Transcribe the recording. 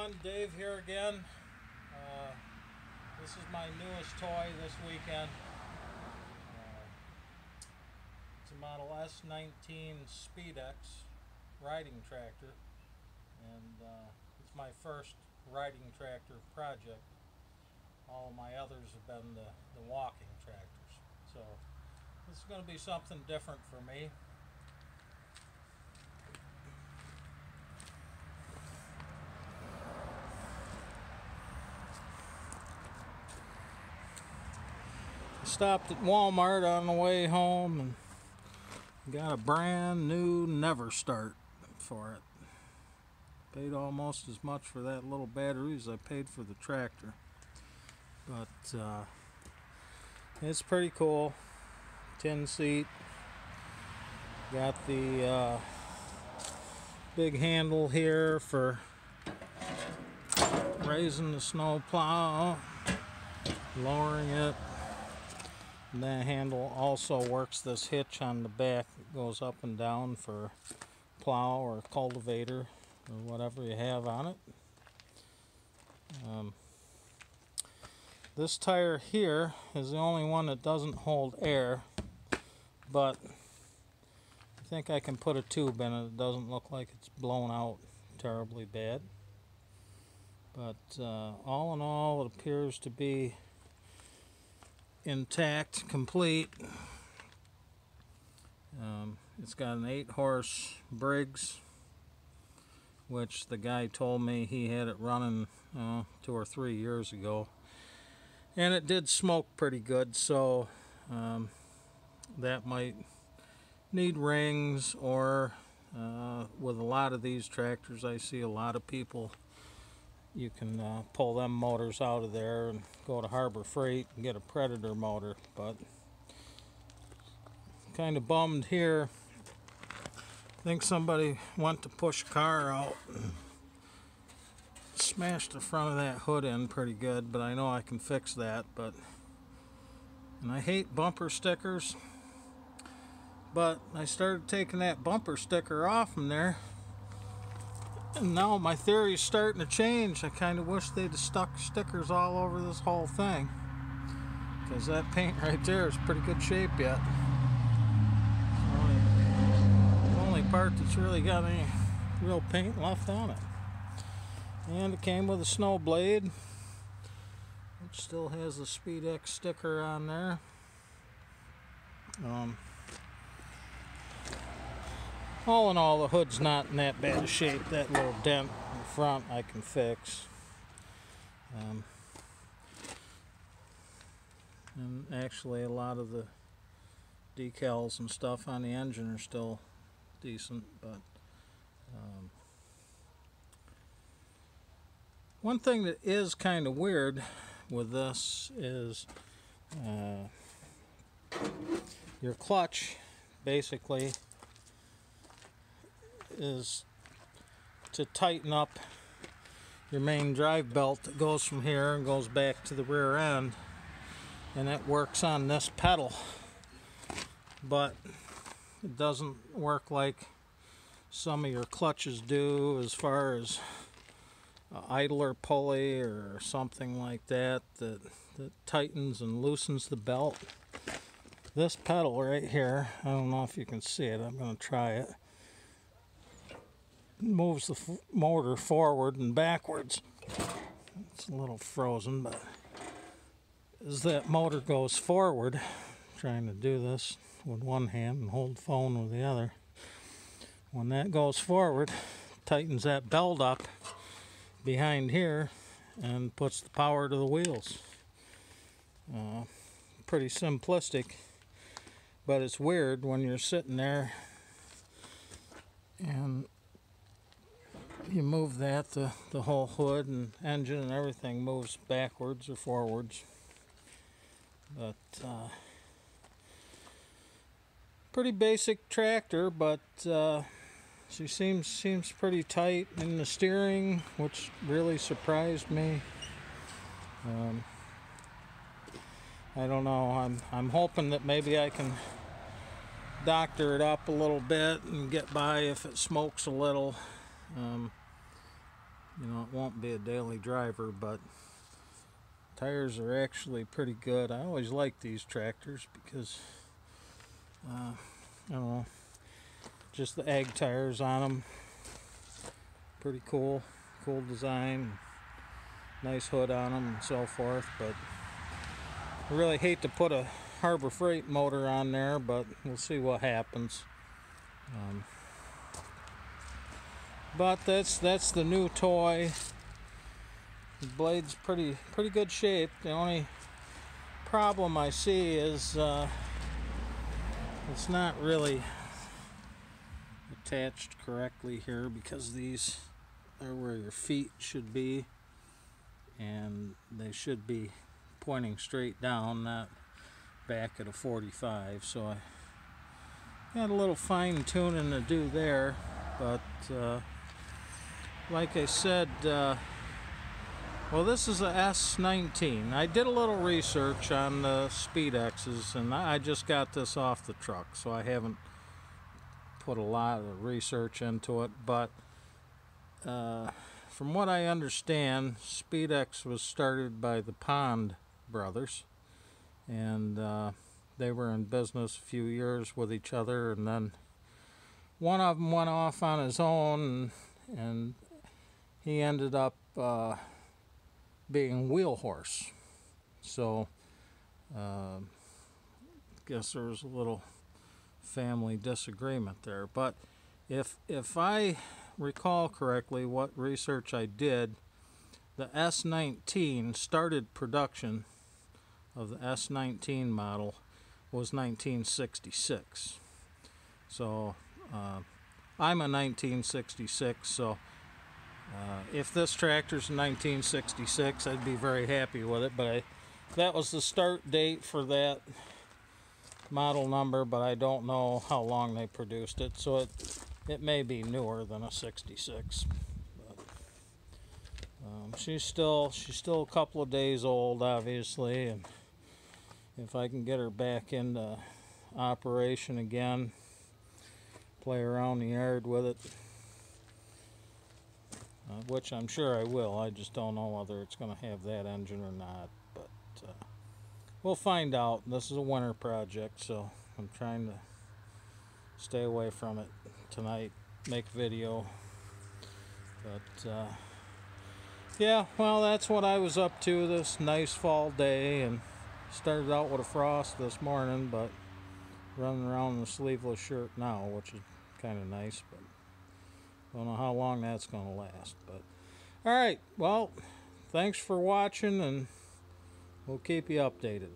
everyone, Dave here again. This is my newest toy this weekend. It's a model S19 speedex riding tractor, and it's my first riding tractor project. All of my others have been the walking tractors, so this is going to be something different for me. Stopped at Walmart on the way home and got a brand new Never Start for it. Paid almost as much for that little battery as I paid for the tractor, but it's pretty cool. 10 seat, got the big handle here for raising the snow plow, lowering it. And that handle also works this hitch on the back that goes up and down for plow or cultivator or whatever you have on it. This tire here is the only one that doesn't hold air, but I think I can put a tube in it. It doesn't look like it's blown out terribly bad. But all in all, it appears to be intact, complete. It's got an 8-horse Briggs, which the guy told me he had it running 2 or 3 years ago, and it did smoke pretty good, so that might need rings, or with a lot of these tractors I see a lot of people, you can pull them motors out of there and go to Harbor Freight and get a Predator motor. But kind of bummed here. I think somebody went to push a car out and smashed the front of that hood in pretty good, but I know I can fix that. And I hate bumper stickers, but I started taking that bumper sticker off from there, and now my theory is starting to change. I kind of wish they'd have stuck stickers all over this whole thing, because that paint right there is pretty good shape yet. The only part that's really got any real paint left on it. And it came with a snow blade, which still has the speedex sticker on there. All in all, the hood's not in that bad a shape. That little dent in front I can fix. And actually a lot of the decals and stuff on the engine are still decent, but one thing that is kind of weird with this is your clutch basically is to tighten up your main drive belt that goes from here and goes back to the rear end, and it works on this pedal, but it doesn't work like some of your clutches do as far as idler pulley or something like that that tightens and loosens the belt. This pedal right here, I don't know if you can see it, I'm going to try it, moves the motor forward and backwards. It's a little frozen, but as that motor goes forward, I'm trying to do this with one hand and hold the phone with the other, when that goes forward, tightens that belt up behind here and puts the power to the wheels. Pretty simplistic, but it's weird when you're sitting there and you move that, the whole hood and engine and everything moves backwards or forwards. But pretty basic tractor, but she seems pretty tight in the steering, which really surprised me. I don't know, I'm hoping that maybe I can doctor it up a little bit and get by if it smokes a little. You know, it won't be a daily driver, but tires are actually pretty good. I always like these tractors because, I don't know, just the ag tires on them. Pretty cool. Cool design. Nice hood on them and so forth. But I really hate to put a Harbor Freight motor on there, but we'll see what happens. But that's the new toy. The blade's pretty good shape. The only problem I see is it's not really attached correctly here, because these are where your feet should be, and they should be pointing straight down, not back at a 45. So I got a little fine tuning to do there, but like I said, well, this is a S19. I did a little research on the speedexes, and I just got this off the truck, so I haven't put a lot of research into it. But from what I understand, speedex was started by the Pond brothers, and they were in business a few years with each other, and then one of them went off on his own, and he ended up being wheel horse. So guess there was a little family disagreement there. But if I recall correctly, what research I did, the S19 started production of the S19 model was 1966. So I'm a 1966, so if this tractor's 1966, I'd be very happy with it. But that was the start date for that model number, but I don't know how long they produced it, so it may be newer than a 66. But, she's still a couple of days old, obviously, and if I can get her back into operation again, play around the yard with it, which I'm sure I will. I just don't know whether it's going to have that engine or not, but we'll find out. This is a winter project, so I'm trying to stay away from it tonight, make video. But yeah, well, that's what I was up to this nice fall day, and started out with a frost this morning, but running around in a sleeveless shirt now, which is kind of nice, but don't know how long that's going to last. But all right, well, thanks for watching, and we'll keep you updated.